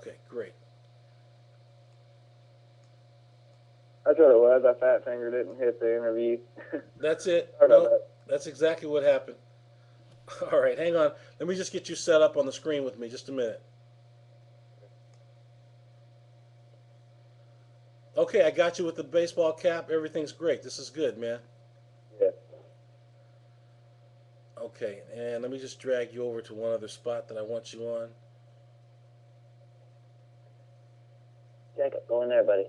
Okay, great. That's what it was. I fat fingered it and hit the interview. That's it. Sorry about No, that. that's exactly what happened. All right, hang on. Let me just get you set up on the screen with me. Just a minute. Okay, I got you with the baseball cap. Everything's great. This is good, man. Yeah. Okay, and let me just drag you over to one other spot that I want you on. Jacob, go in there, buddy.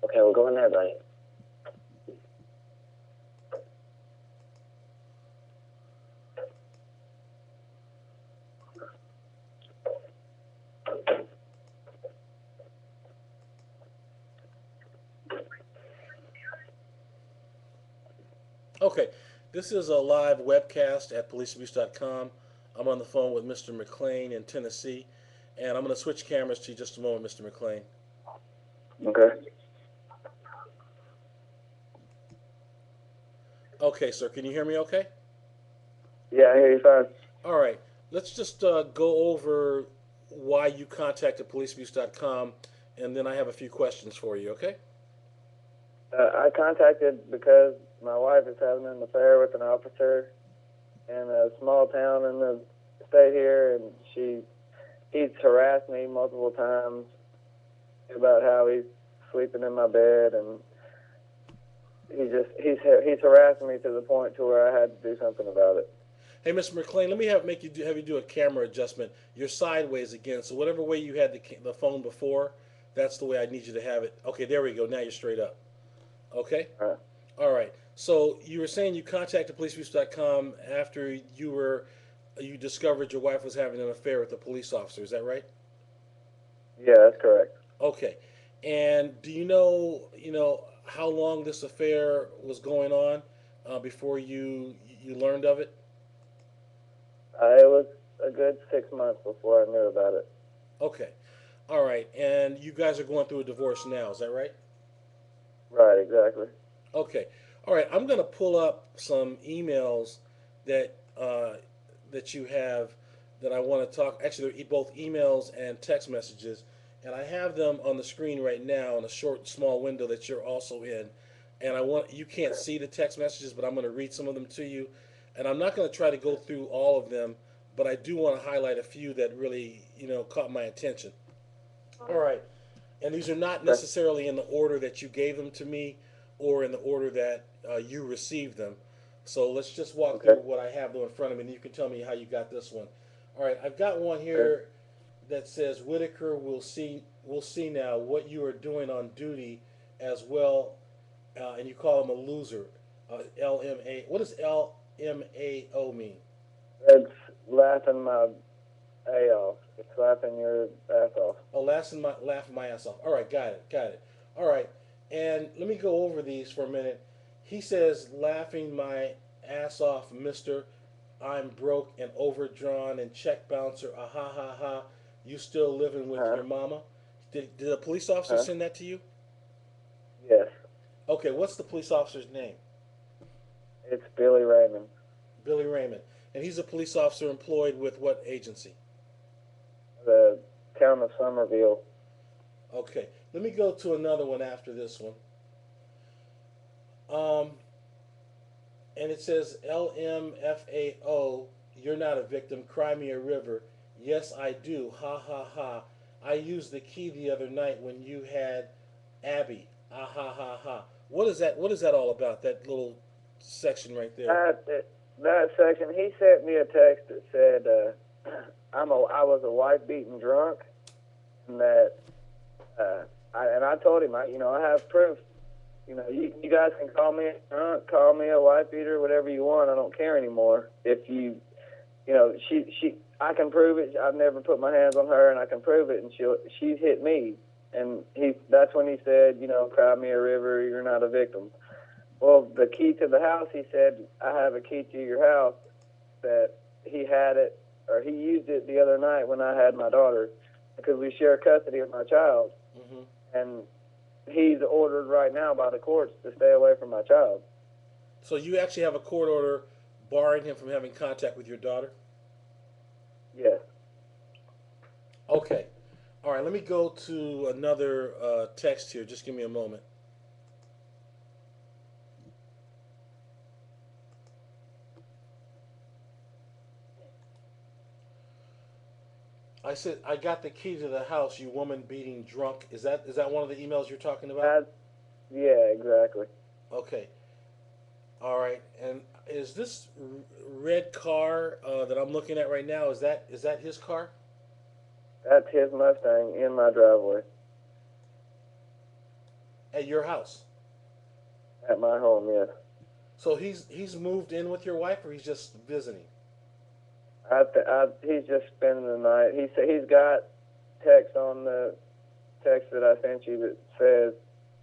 Okay, we'll go in there, buddy. Okay, this is a live webcast at policeabuse.com. I'm on the phone with Mr. McLean in Tennessee, and I'm going to switch cameras to you just a moment, Mr. McLean. Okay. Okay, sir, can you hear me okay? Yeah, I hear you fine. All right, let's just go over why you contacted policeabuse.com, and then I have a few questions for you, okay? I contacted because my wife is having an affair with an officer in a small town in the state here, and he's harassed me multiple times about how he's sleeping in my bed, and he's harassing me to the point to where I had to do something about it. Hey, Mr. McLean, let me have you do a camera adjustment. You're sideways again, so whatever way you had the phone before, that's the way I need you to have it. Okay, there we go. Now you're straight up. Okay? All right. All right. So you were saying you contacted policeabuse.com after you discovered your wife was having an affair with a police officer. Is that right? Yeah, that's correct. Okay. And do you know how long this affair was going on before you learned of it? It was a good 6 months before I knew about it. Okay. All right. And you guys are going through a divorce now. Is that right? Right, exactly. Okay. All right. I'm going to pull up some emails that that you have that I want to talk. Actually, they're both emails and text messages, and I have them on the screen right now in a short, small window that you're also in. And you can't see the text messages, but I'm going to read some of them to you. And I'm not going to try to go through all of them, but I do want to highlight a few that really caught my attention. All right. And these are not Okay. necessarily in the order that you gave them to me or in the order that you received them. So let's just walk through Okay. what I have though in front of me, and you can tell me how you got this one. All right, I've got one Okay. here that says Whitaker will see now what you are doing on duty as well, and you call him a loser. LMA. What does LMAO mean? It's laughing my A off. It's laughing your ass off. Oh, laughing my ass off. All right, got it, got it. All right, and let me go over these for a minute. He says, laughing my ass off, Mister. I'm broke and overdrawn and check bouncer. Ah ha ha ha. You still living with Huh? your mama? Did a police officer Huh? send that to you? Yes. Okay, what's the police officer's name? It's Billy Raymond. Billy Raymond. And he's a police officer employed with what agency? The town of Somerville. Okay, let me go to another one after this one. Um, and it says LMFAO, you're not a victim, cry me a river. Yes, I do. Ha ha ha. I used the key the other night when you had Abby. Ah ha ha ha. What is that all about? That little section right there. That that section. He sent me a text that said, I was a wife beaten drunk, and that I told him I have proof. You guys can call me a drunk, call me a wife beater, whatever you want. I don't care anymore. If she I can prove it. I've never put my hands on her, and I can prove it. And she's hit me. And that's when he said, cry me a river. You're not a victim. Well, the key to the house, he said, I have a key to your house that he had it, or he used it the other night when I had my daughter, because we share custody of my child. Hmm. And he's ordered right now by the courts to stay away from my child. So you actually have a court order barring him from having contact with your daughter? Yes. Okay. All right. Let me go to another text here. Just give me a moment. I said I got the key to the house. You woman beating drunk. Is that one of the emails you're talking about? That's yeah, exactly. Okay. All right. And is this red car that I'm looking at right now? Is that his car That's his Mustang in my driveway at your house? at my home. Yes. So he's moved in with your wife, or he's just visiting? He's just spending the night. He said he's got text on the text that I sent you that says,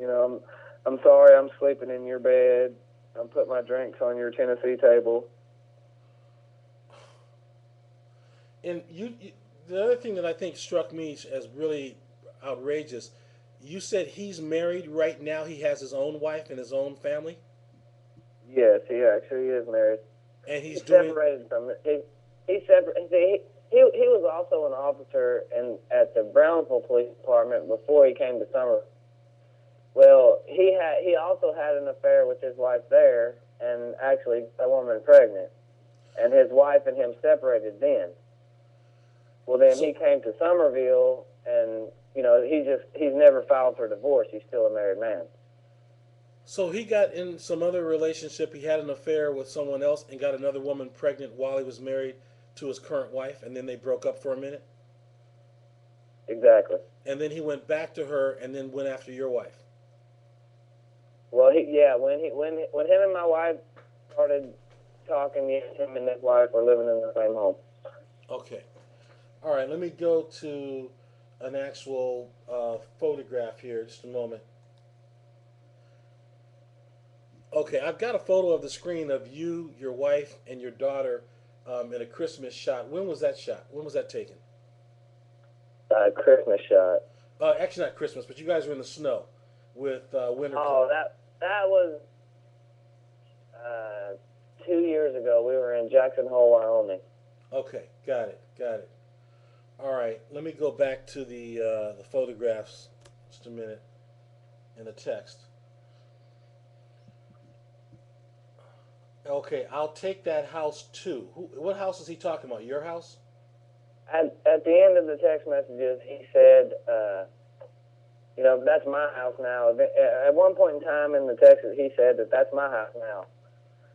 you know, I'm sorry, I'm sleeping in your bed. I'm putting my drinks on your Tennessee table. And the other thing that I think struck me as really outrageous, you said he's married right now. He has his own wife and his own family, Yes, he actually is married. and He he's doing. separated from it. He separated. He was also an officer at the Brownsville Police Department before he came to Summer. Well, he also had an affair with his wife there, and actually a woman pregnant, and his wife and him separated then. Well, then So he came to Somerville, and he's never filed for divorce. He's still a married man. so he got in some other relationship. He had an affair with someone else and got another woman pregnant while he was married to his current wife, and then they broke up for a minute, Exactly. and then he went back to her, and then went after your wife. Well, when him and my wife started talking, yes, him and his wife were living in the same home. Okay. All right. Let me go to an actual photograph here. Just a moment. Okay, I've got a photo of the screen of you, your wife, and your daughter in a Christmas shot. When was that shot? When was that taken? Christmas shot. Actually, not Christmas, but you guys were in the snow with winter. Oh, that was 2 years ago. We were in Jackson Hole, Wyoming. Okay, got it, got it. All right, let me go back to the photographs. Just a minute, and the text. Okay, I'll take that house too. What house is he talking about? Your house? At the end of the text messages, he said, that's my house now. At one point in time in the text, he said that that's my house now.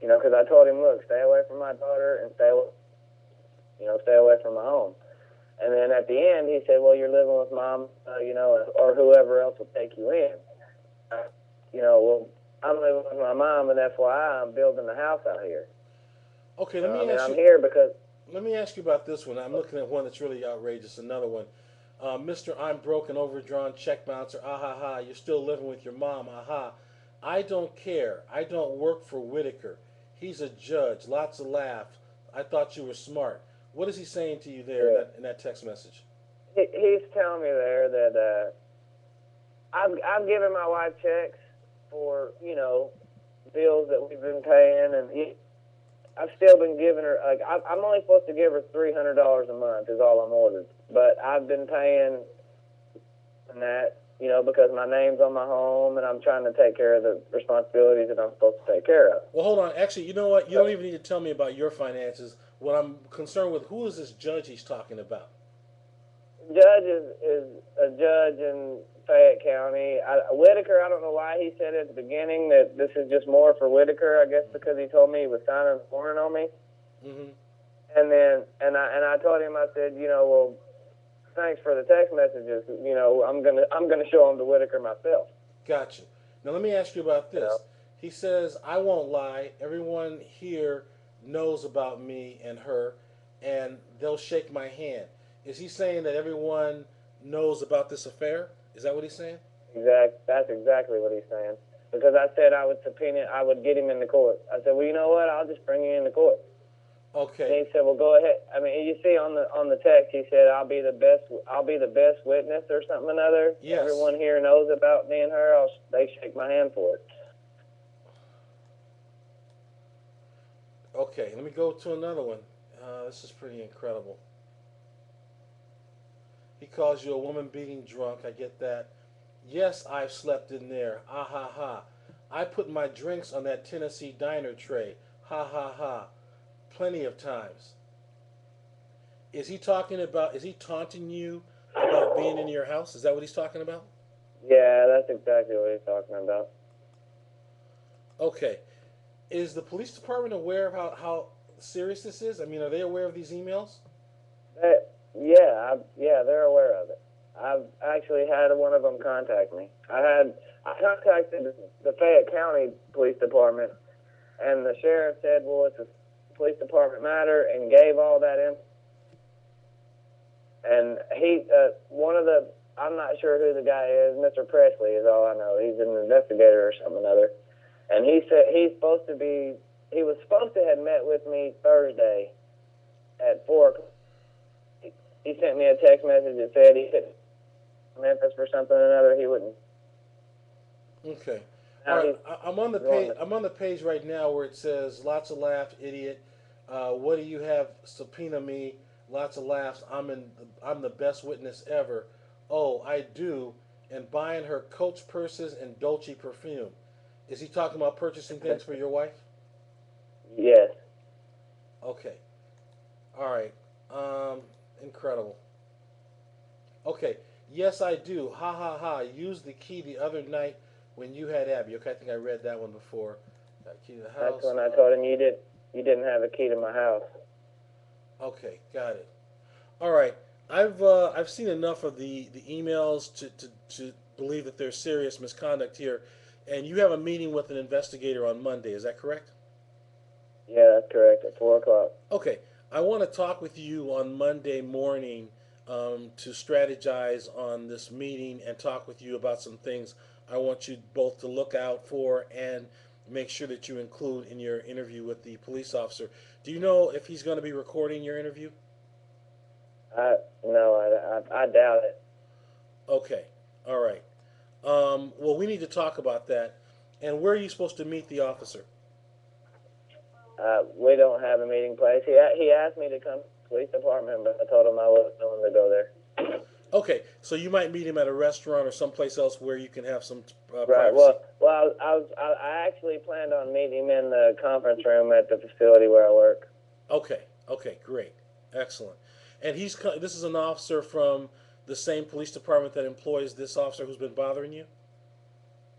Because I told him, look, stay away from my daughter and stay away from my home. And then at the end, he said, well, you're living with mom, or whoever else will take you in. Well, I'm living with my mom, and that's why I'm building the house out here. Okay, let me ask I'm you. here because Let me ask you about this one. I'm looking at one that's really outrageous. Another one. Mr. I'm broken, overdrawn, check bouncer. Ah ha ha. You're still living with your mom. Ah ha. I don't care. I don't work for Whitaker. He's a judge. Lots of laughs. I thought you were smart. What is he saying to you there in yeah, that text message? he's telling me there that I've given my wife checks for bills that we've been paying, and I've still been giving her I'm only supposed to give her $300 a month is all I'm ordered, but I've been paying that because my name's on my home and I'm trying to take care of the responsibilities that I'm supposed to take care of. Well, hold on. Actually, you know what? You don't even need to tell me about your finances. What I'm concerned with, who is this judge he's talking about? Judge is a judge in Fayette County. Whitaker, I don't know why he said at the beginning that this is just more for Whitaker. I guess because he told me he was signing a warrant on me. Mm-hmm. And then I told him, I said, well, thanks for the text messages. I'm gonna show them to Whitaker myself. Gotcha. Now let me ask you about You know. this. He says, I won't lie. Everyone here knows about me and her, and they'll shake my hand. Is he saying that everyone knows about this affair? Is that what he's saying? That's exactly what he's saying. Because I said I would get him into court. I said, well, you know what? I'll just bring you into court. And Okay. he said, well, go ahead. I mean, you see on the text, he said, I'll be the best witness or something or another. Yes. Everyone here knows about me and her. They shake my hand for it. Okay. Let me go to another one. This is pretty incredible. He calls you a woman beating drunk. I get that. Yes, I've slept in there. Ah ha ha. I put my drinks on that Tennessee diner tray. Ha ha ha. Plenty of times. Is he talking about, is he taunting you about being in your house? Is that what he's talking about? Yeah, that's exactly what he's talking about. Okay. Is the police department aware of how serious this is? I mean, are they aware of these emails? Yeah, they're aware of it. I've actually had one of them contact me. I contacted the Fayette County Police Department, and the sheriff said, "Well, it's a police department matter," and gave all that in. And one of the, I'm not sure who the guy is. Mr. Presley is all I know. He's an investigator or something or other. And he said he was supposed to have met with me Thursday at 4 o'clock. He sent me a text message that said he could Memphis for something or another. He wouldn't. Okay. Now All right. he's I'm on the going page. I'm on the page right now where it says, "Lots of laughs, idiot. What do you have? Subpoena me. Lots of laughs. I'm the best witness ever. Oh, I do. And buying her Coach purses and Dolce perfume. Is he talking about purchasing things for your wife? Yes. Okay. All right. Incredible. Okay. Yes, I do. Ha ha ha. Used the key the other night when you had Abby. Okay, I think I read that one before. Got key to the house. That's when I told him you didn't have a key to my house. Okay, got it. All right. I've seen enough of the emails to believe that there's serious misconduct here, and you have a meeting with an investigator on Monday. Is that correct? Yeah, that's correct. At 4 o'clock. Okay. I want to talk with you on Monday morning to strategize on this meeting and talk with you about some things I want you both to look out for and make sure that you include in your interview with the police officer. Do you know if he's going to be recording your interview? I doubt it. Okay. All right. Well, we need to talk about that. And where are you supposed to meet the officer? We don't have a meeting place. He asked me to come to the police department, but I told him I wasn't willing to go there. Okay, so you might meet him at a restaurant or someplace else where you can have some Right. privacy. I actually planned on meeting him in the conference room at the facility where I work. Okay. Okay. Great. Excellent. And this is an officer from the same police department that employs this officer who's been bothering you?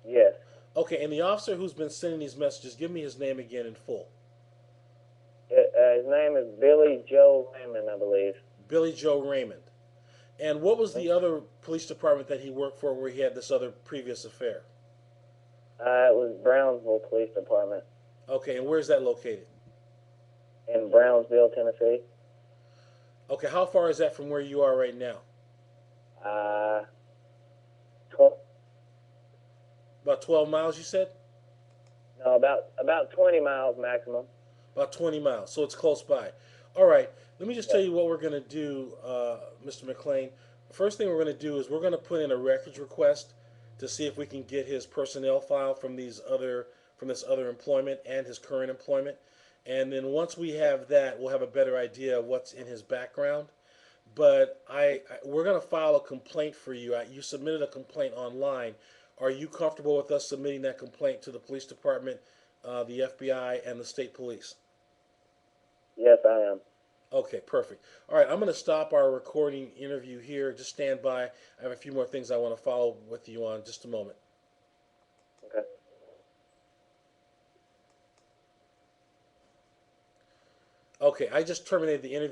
Yes. Okay, and the officer who's been sending these messages, give me his name again in full. His name is Billy Joe Raymond, I believe. Billy Joe Raymond. And what was the other police department that he worked for where he had this other previous affair? It was Brownsville Police Department Okay, and where's that located? in Brownsville, Tennessee. Okay, how far is that from where you are right now? Uh, tw- About 12 miles, you said? no, about 20 miles maximum. About 20 miles, so it's close by. All right, let me just tell you what we're going to do, Mr. McLean. First thing we're going to do is we're going to put in a records request to see if we can get his personnel file from this other employment and his current employment. And then once we have that, we'll have a better idea of what's in his background. But we're going to file a complaint for you. You submitted a complaint online. Are you comfortable with us submitting that complaint to the police department, the FBI, and the state police? Yes, I am. Okay, perfect. All right, I'm going to stop our recording interview here. Just stand by. I have a few more things I want to follow with you on. Just a moment. Okay. Okay, I just terminated the interview.